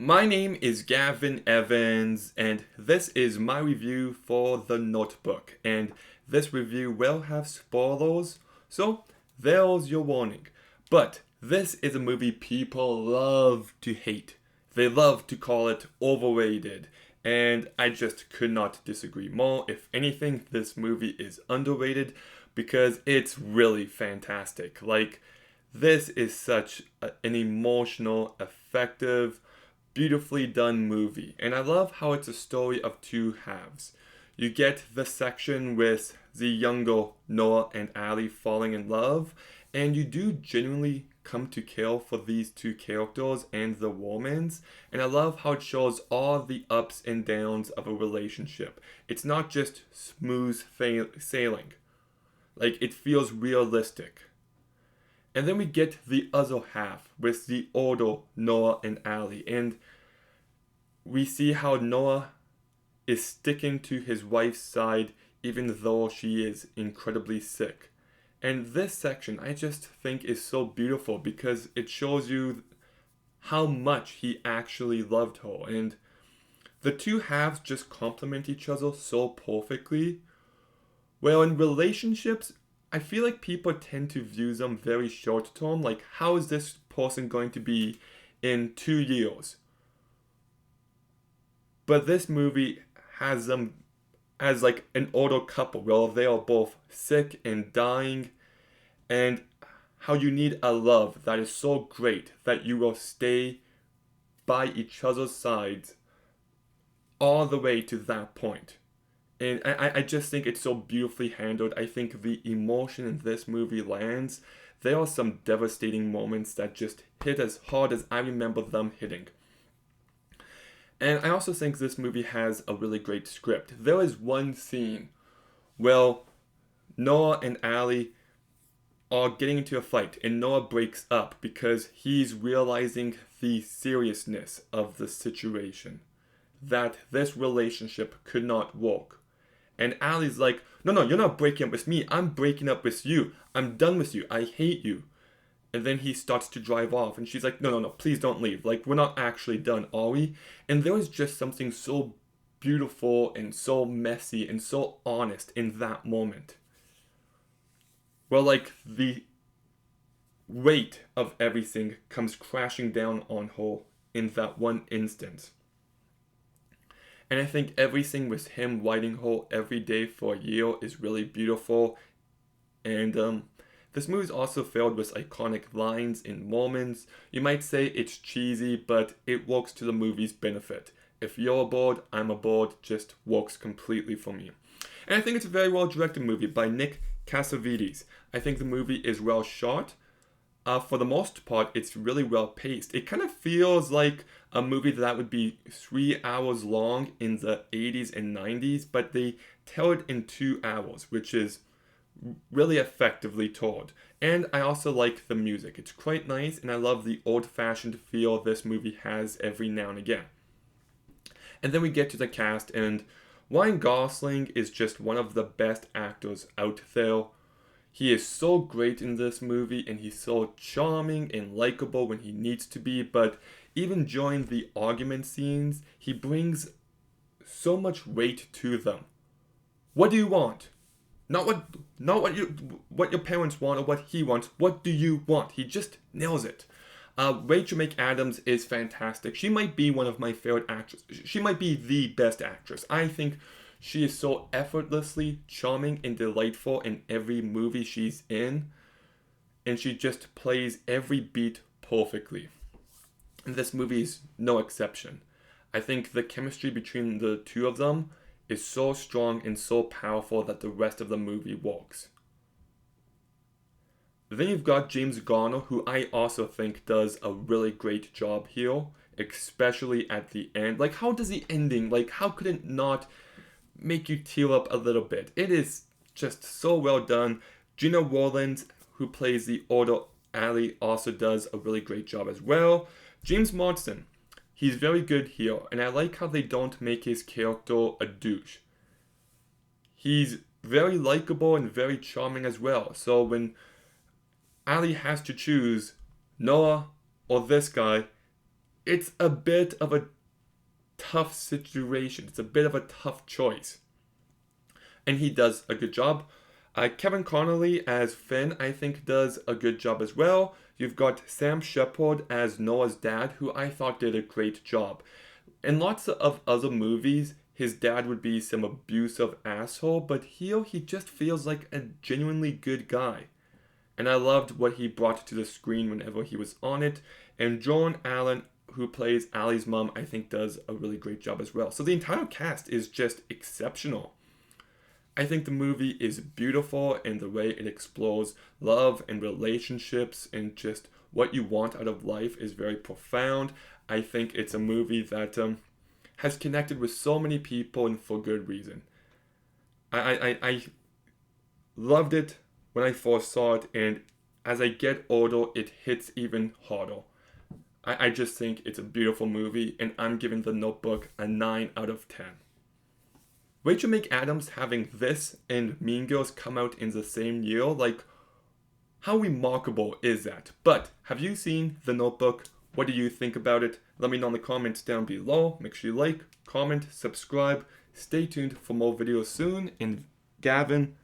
My name is Gavin Evans, and this is my review for The Notebook. And this review will have spoilers, so there's your warning. But this is a movie people love to hate. They love to call it overrated, and I just could not disagree more. If anything, this movie is underrated because it's really fantastic. This is such an emotional, effective, beautifully done movie. And I love how it's a story of two halves. You get the section with the younger Noah and Allie falling in love, and you do genuinely come to care for these two characters and the romance. And I love how it shows all the ups and downs of a relationship. It's not just smooth sailing, it feels realistic. And then we get the other half with the older Noah and Allie. And we see how Noah is sticking to his wife's side even though she is incredibly sick. And this section I just think is so beautiful because it shows you how much he actually loved her. And the two halves just complement each other so perfectly. Well, in relationships, I feel like people tend to view them very short term. Like, how is this person going to be in 2 years? But this movie has them as like an older couple where they are both sick and dying, and how you need a love that is so great that you will stay by each other's sides all the way to that point. And I just think it's so beautifully handled. I think the emotion in this movie lands. There are some devastating moments that just hit as hard as I remember them hitting. And I also think this movie has a really great script. There is one scene where Noah and Allie are getting into a fight, and Noah breaks up because he's realizing the seriousness of the situation, that this relationship could not work. And Allie's like, no, you're not breaking up with me. I'm breaking up with you. I'm done with you. I hate you. And then he starts to drive off, and she's like, no, please don't leave. Like, we're not actually done, are we? And there was just something so beautiful and so messy and so honest in that moment. Well, the weight of everything comes crashing down on her in that one instance. And I think everything with him writing her every day for a year is really beautiful. And this movie is also filled with iconic lines and moments. You might say it's cheesy, but it works to the movie's benefit. If you're aboard, I'm aboard, just works completely for me. And I think it's a very well directed movie by Nick Cassavetes. I think the movie is well shot. For the most part, it's really well paced. It kind of feels like a movie that would be 3 hours long in the 80s and 90s, but they tell it in 2 hours, which is really effectively told. And I also like the music. It's quite nice, and I love the old-fashioned feel this movie has every now and again. And then we get to the cast, and Ryan Gosling is just one of the best actors out there. He is so great in this movie, and he's so charming and likable when he needs to be, but even during the argument scenes, he brings so much weight to them. What do you want? Not what your parents want or what he wants. What do you want? He just nails it. Rachel McAdams is fantastic. She might be one of my favorite actresses. She might be the best actress. I think she is so effortlessly charming and delightful in every movie she's in, and she just plays every beat perfectly. And this movie is no exception. I think the chemistry between the two of them is so strong and so powerful that the rest of the movie works. Then you've got James Garner, who I also think does a really great job here, especially at the end. Like, how does the ending, how could it not make you tear up a little bit? It is just so well done. Gina Rowlands, who plays the older Allie, also does a really great job as well. James Marsden, he's very good here, and I like how they don't make his character a douche. He's very likable and very charming as well. So when Allie has to choose Noah or this guy, it's a bit of a tough situation. It's a bit of a tough choice. And he does a good job. Kevin Connolly as Finn, I think, does a good job as well. You've got Sam Shepard as Noah's dad, who I thought did a great job. In lots of other movies, his dad would be some abusive asshole, but here he just feels like a genuinely good guy. And I loved what he brought to the screen whenever he was on it. And Joan Allen, who plays Allie's mom, I think does a really great job as well. So the entire cast is just exceptional. I think the movie is beautiful in the way it explores love and relationships and just what you want out of life is very profound. I think it's a movie that has connected with so many people and for good reason. I loved it when I first saw it, and as I get older, it hits even harder. I just think it's a beautiful movie, and I'm giving The Notebook a 9 out of 10. Rachel McAdams having this and Mean Girls come out in the same year, like, how remarkable is that? But have you seen The Notebook? What do you think about it? Let me know in the comments down below. Make sure you like, comment, subscribe. Stay tuned for more videos soon. And Gavin,